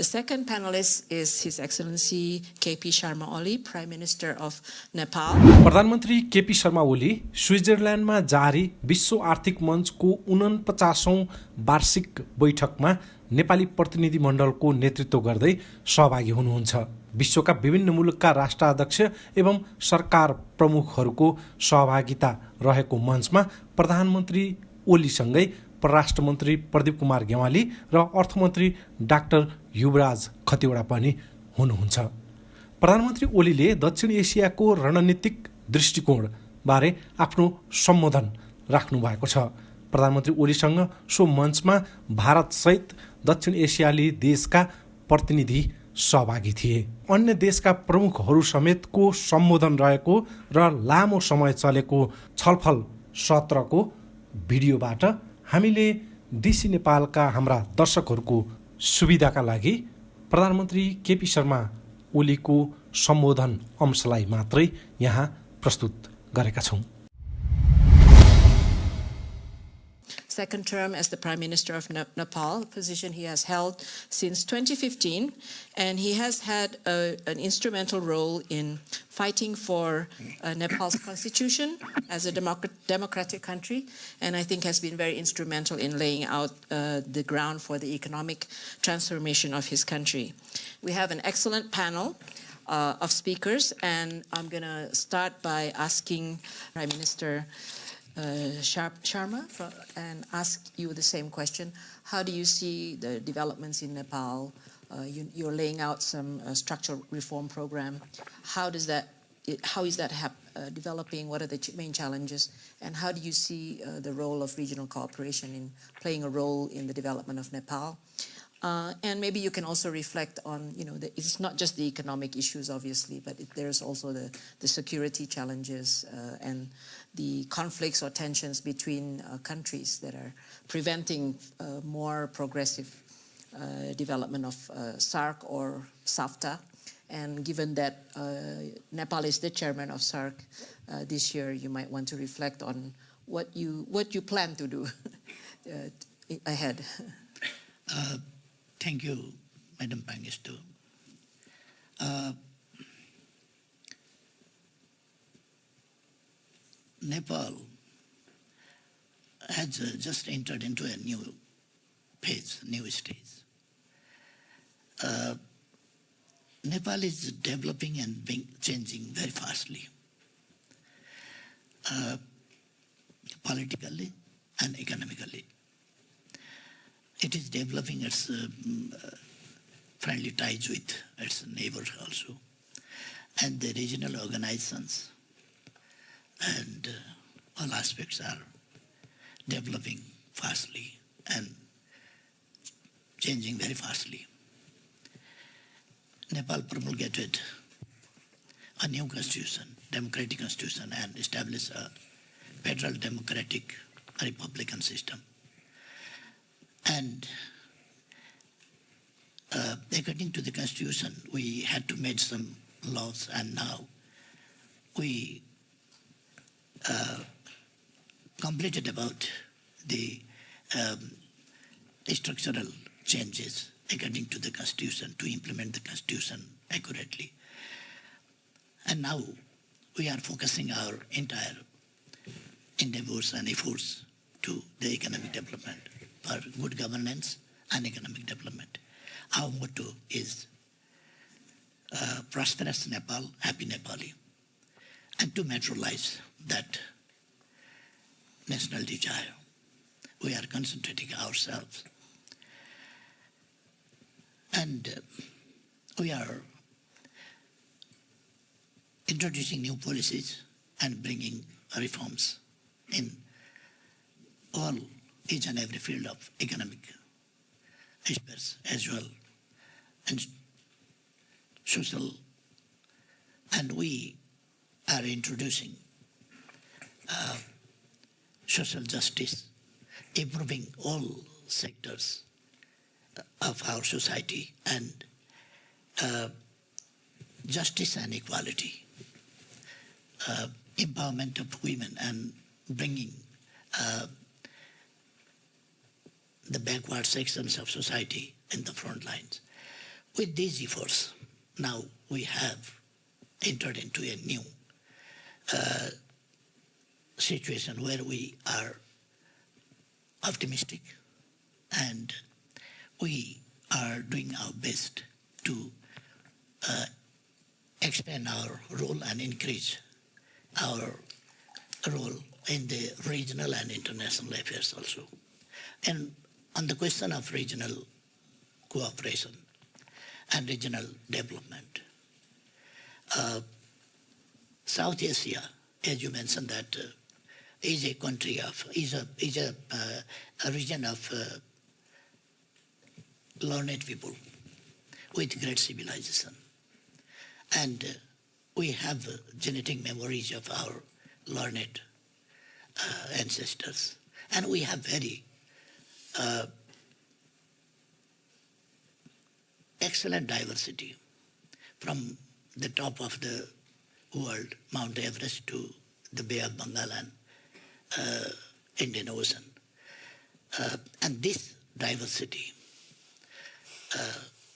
The second panelist is His Excellency KP Sharma Oli, Prime Minister of Nepal. प्रधानमन्त्री KP Sharma Oli स्विजरल्यान्डमा जारी विश्व आर्थिक मञ्चको 49औं वार्षिक बैठकमा नेपाली प्रतिनिधिमण्डलको नेतृत्व गर्दै सहभागी हुनुहुन्छ। विश्वका विभिन्न मुलुकका राष्ट्राध्यक्ष एवं सरकार प्रमुखहरूको सहभागिता रहेको मञ्चमा प्रधानमन्त्री ओलीसँगै परराष्ट्र मन्त्री प्रदीप कुमार गेवाली र अर्थमन्त्री डाक्टर युवराज खतिवडा पनि हुनुहुन्छ। प्रधानमन्त्री ओलीले दक्षिण एसियाको रणनीतिक दृष्टिकोण बारे आफ्नो सम्बोधन राख्नु भएको छ। प्रधानमन्त्री ओलीसँग सो मञ्चमा भारतसहित दक्षिण एसियाली देशका प्रतिनिधि सहभागी थिए। अन्य देशका प्रमुखहरू समेतको सम्बोधन रहेको र लामो समय चलेको छलफल सत्रको भिडियोबाट हामीले डिसी नेपालका हाम्रा दर्शकहरूको सुविधाका लागि प्रधानमन्त्री केपी शर्मा ओलीको सम्बोधन अंशलाई मात्रै यहाँ प्रस्तुत गरेका छौं। Second term as the Prime Minister of Nepal, a position he has held since 2015, and he has had an instrumental role in fighting for Nepal's constitution as a democratic country, and I think has been very instrumental in laying out the ground for the economic transformation of his country. We have an excellent panel of speakers, and I'm going to start by asking Prime Minister Sharma and ask you the same question. How do you see the developments in Nepal? You're laying out some structural reform program. How is that developing? What are the main challenges? And how do you see the role of regional cooperation in playing a role in the development of Nepal? And maybe you can also reflect on, it's not just the economic issues, obviously, but there's also the security challenges and the conflicts or tensions between countries that are preventing more progressive development of SAARC or SAFTA. And given that Nepal is the chairman of SAARC this year, you might want to reflect on what you plan to do ahead. Thank you, Madam Pangistu. Nepal has just entered into a new phase, new stage. Nepal is developing and changing very fastly, politically and economically. It is developing its friendly ties with its neighbors also, and the regional organizations and all aspects are developing fastly and changing very fastly. Nepal promulgated a new constitution, democratic constitution, and established a federal democratic republican system. And according to the constitution, we had to make some laws, and now we completed about the structural changes according to the constitution to implement the constitution accurately. And now we are focusing our entire endeavors and efforts to the economic development for good governance and economic development. Our motto is prosperous Nepal, happy Nepali. And to materialize that national desire, we are concentrating ourselves. And we are introducing new policies and bringing reforms in all each and every field of economic aspects as well, and social. And we are introducing social justice, improving all sectors of our society, and justice and equality, empowerment of women, and bringing the backward sections of society in the front lines. with these efforts, now we have entered into a new situation where we are optimistic and we are doing our best to expand our role and increase our role in the regional and international affairs also. And on the question of regional cooperation and regional development, South Asia, as you mentioned, that is a country of a region of learned people with great civilization, and we have genetic memories of our learned ancestors, and we have very excellent diversity from the top of the world, Mount Everest, to the Bay of Bengal and Indian Ocean. And this diversity,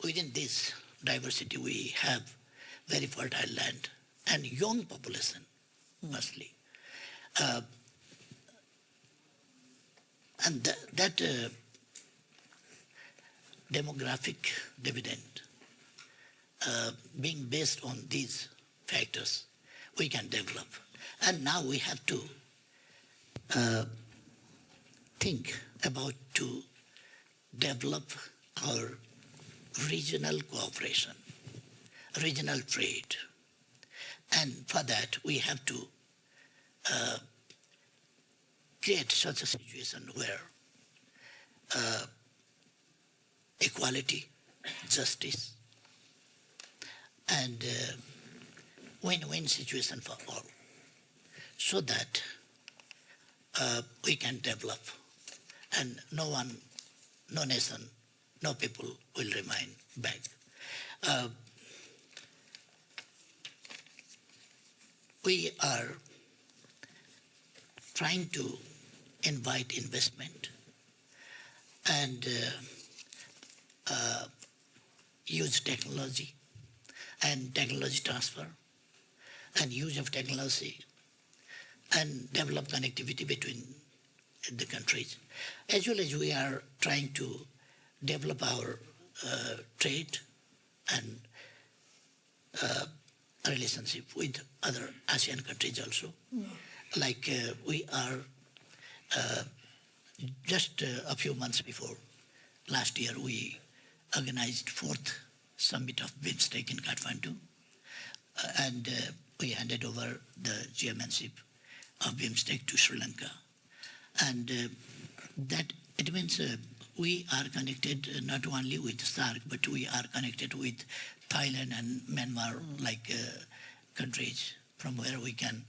within this diversity we have very fertile land and young population mostly. And that demographic dividend, being based on these factors, we can develop. And now we have to think about to develop our regional cooperation, regional trade. And for that, we have to create such a situation where equality, justice, and win-win situation for all, so that we can develop and no one, no nation, no people will remain back. We are trying to invite investment and use technology and technology transfer and use of technology and develop connectivity between the countries. As well as we are trying to develop our trade and relationship with other ASEAN countries also. Like we are just a few months before, last year we organized 4th summit of BIMSTEC in Kathmandu, and we handed over the chairmanship of BIMSTEC to Sri Lanka. And that it means we are connected not only with SAARC, but we are connected with Thailand and Myanmar, like countries from where we can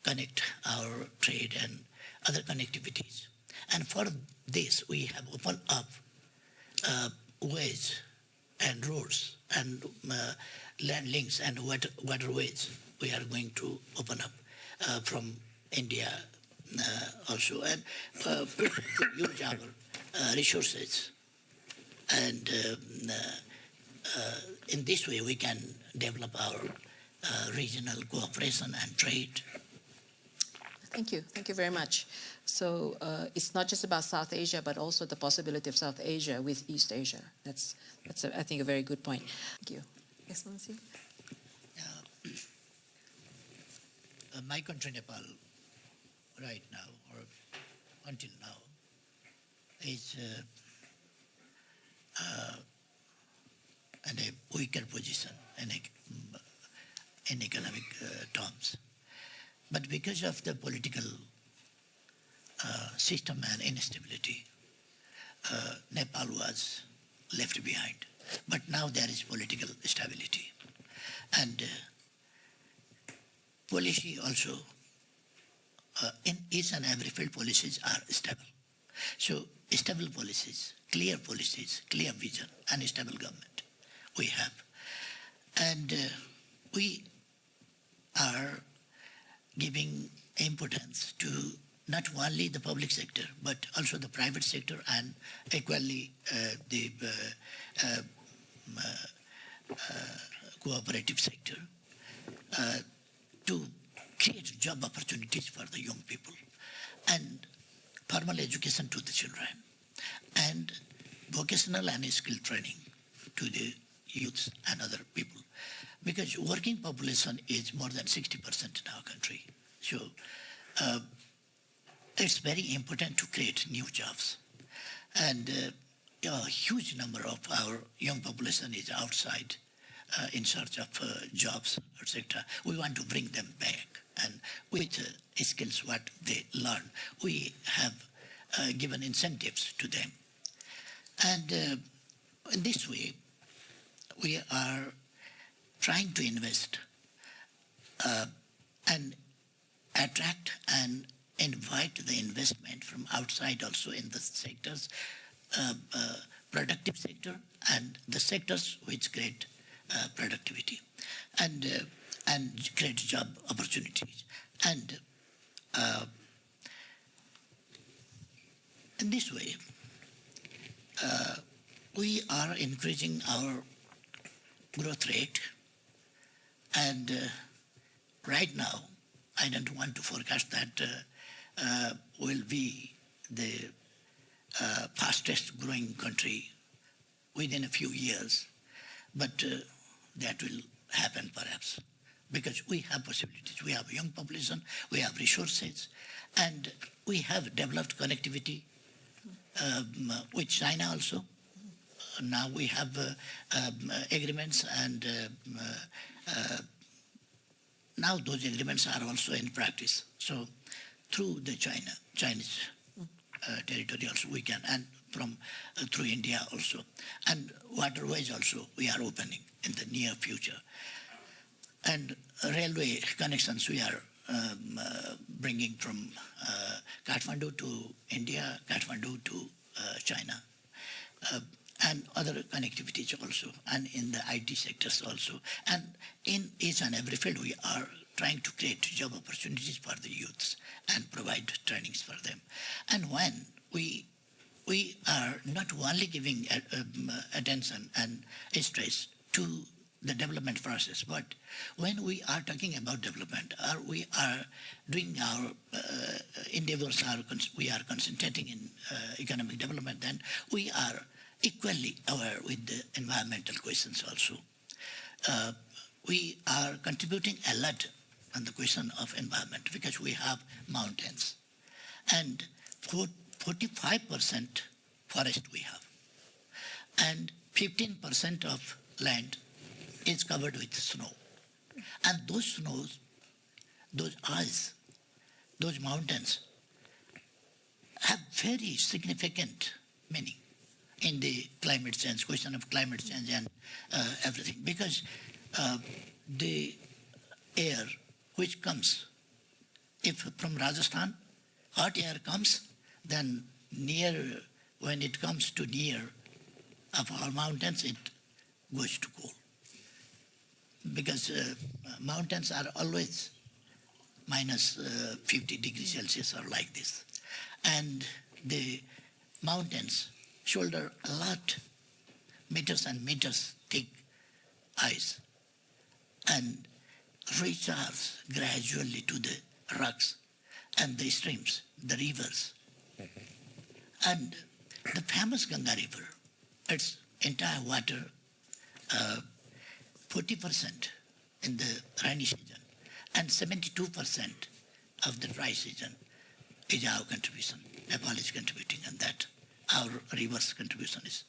connect our trade and other connectivities. And for this, we have opened up ways and roads and land links and waterways we are going to open up from India also, and use our resources. And in this way, we can develop our regional cooperation and trade. Thank you. Thank you very much. So it's not just about South Asia, but also the possibility of South Asia with East Asia. That's I think, a very good point. Thank you. Excellency? My country, Nepal, right now, or until now, is in a weaker position in economic terms. But because of the political system and instability, Nepal was left behind. But now there is political stability. And policy also, in each and every field, policies are stable. So stable policies, clear vision, and stable government we have. And we are giving importance to not only the public sector, but also the private sector, and equally the cooperative sector to create job opportunities for the young people and formal education to the children and vocational and skill training to the youths and other people. Because working population is more than 60% in our country. So it's very important to create new jobs. And a huge number of our young population is outside in search of jobs, etc. We want to bring them back. And with skills what they learn, we have given incentives to them. And in this way, we are trying to invest and attract and invite the investment from outside also in the sectors, productive sector and the sectors which create productivity and create job opportunities. And in this way, we are increasing our growth rate, and right now, I don't want to forecast that will be the fastest growing country within a few years, but that will happen perhaps because we have possibilities. We have young population, we have resources, and we have developed connectivity with China also. Now we have agreements, and now those agreements are also in practice. So through the Chinese territory also we can, and from through India also, and waterways also we are opening in the near future, and railway connections we are bringing from Kathmandu to India, Kathmandu to China, and other connectivities also, and in the IT sectors also. And in each and every field, we are trying to create job opportunities for the youths and provide trainings for them. And when we are not only giving attention and stress to the development process, but when we are talking about development, or we are doing our endeavors, we are concentrating in economic development, then we are equally aware with the environmental questions also. We are contributing a lot on the question of environment because we have mountains, and 45% forest we have, and 15% of land is covered with snow. And those snows, those ice, those mountains have very significant meaning in the climate change, question of climate change and everything. Because the air which comes, if from Rajasthan, hot air comes, then when it comes to near of our mountains, it goes to cold. Because mountains are always minus 50 degrees Celsius or like this. And the mountains shoulder a lot, meters and meters thick ice, and recharge gradually to the rocks and the streams, the rivers. And the famous Ganga River, its entire water, 40% in the rainy season and 72% of the dry season is our contribution. Nepal is contributing on that. Our rivers contribution is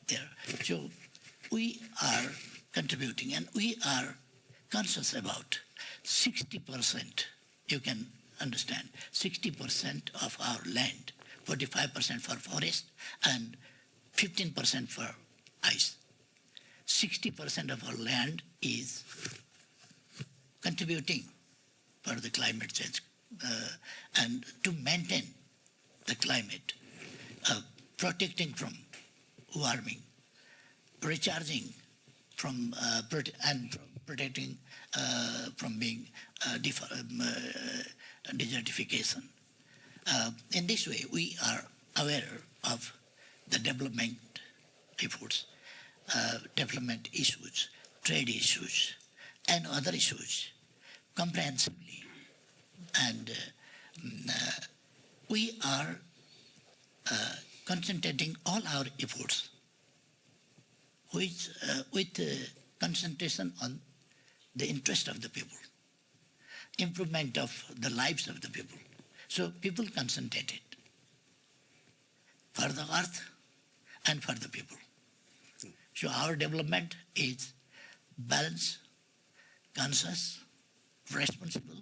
there. So we are contributing, and we are conscious about 60%, you can understand, 60% of our land, 45% for forest and 15% for ice. 60% of our land is contributing for the climate change and to maintain the climate, protecting from warming, recharging from and protecting from being desertification. In this way, we are aware of the development efforts, development issues, trade issues, and other issues comprehensively. And we are concentrating all our efforts with concentration on the interest of the people, improvement of the lives of the people. So people concentrated for the earth and for the people. So our development is balanced, conscious, responsible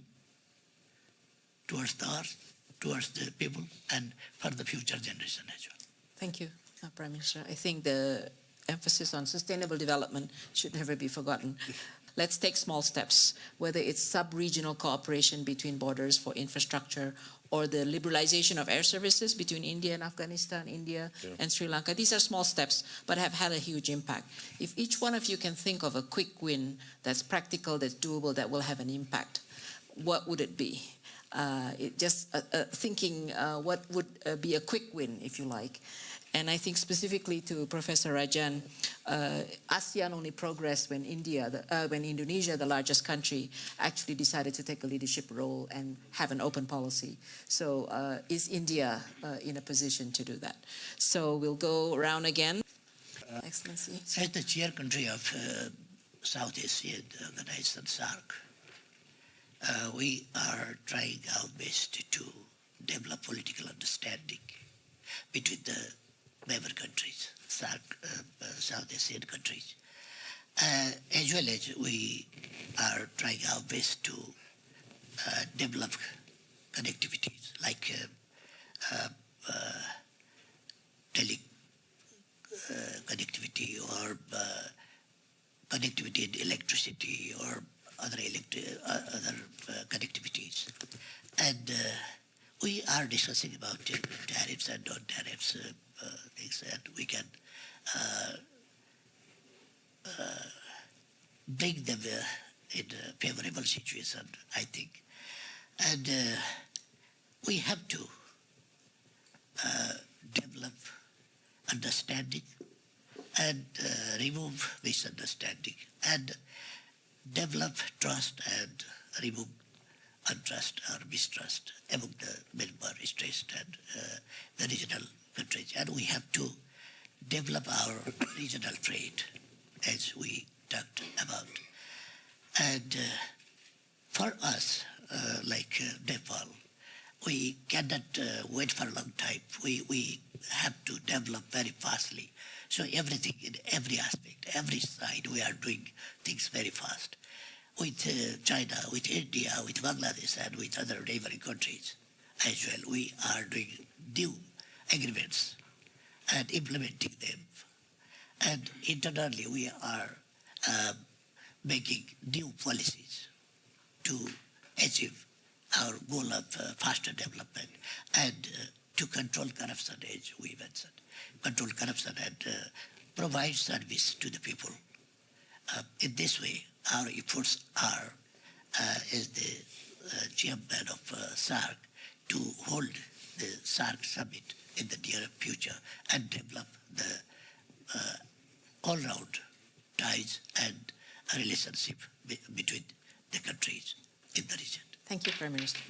towards the earth, towards the people, and for the future generation as well. Thank you, Prime Minister. I think the emphasis on sustainable development should never be forgotten. Let's take small steps, whether it's sub-regional cooperation between borders for infrastructure or the liberalization of air services between India and Afghanistan, India and Sri Lanka. These are small steps, but have had a huge impact. If each one of you can think of a quick win that's practical, that's doable, that will have an impact, what would it be? Thinking what would be a quick win, if you like. And I think specifically to Professor Rajan, ASEAN only progressed when when Indonesia, the largest country, actually decided to take a leadership role and have an open policy. So is India in a position to do that? So we'll go around again. Excellency. As the chair country of Southeast Asian Organization, SAARC, we are trying our best to develop political understanding between the member countries, SAARC, South Asian countries, as well as we are trying our best to develop connectivities like connectivity or connectivity in electricity or other connectivities. And we are discussing about tariffs and non-tariffs things, and we can bring them in a favorable situation, I think. And we have to develop understanding and remove misunderstanding and develop trust and remove untrust or mistrust among the member states and the regional countries. And we have to develop our regional trade, as we talked about. And for us, like Nepal, we cannot wait for a long time. We have to develop very fastly. So everything, in every aspect, every side, we are doing things very fast. With China, with India, with Bangladesh, and with other neighboring countries as well, we are doing new agreements and implementing them. And internally, we are making new policies to achieve our goal of faster development and to control corruption, as we mentioned. Control corruption and provide service to the people. In this way, our efforts are, as the chairman of SAARC, to hold the SAARC summit in the near future and develop the all-round ties and relationship between the countries in the region. Thank you, Prime Minister.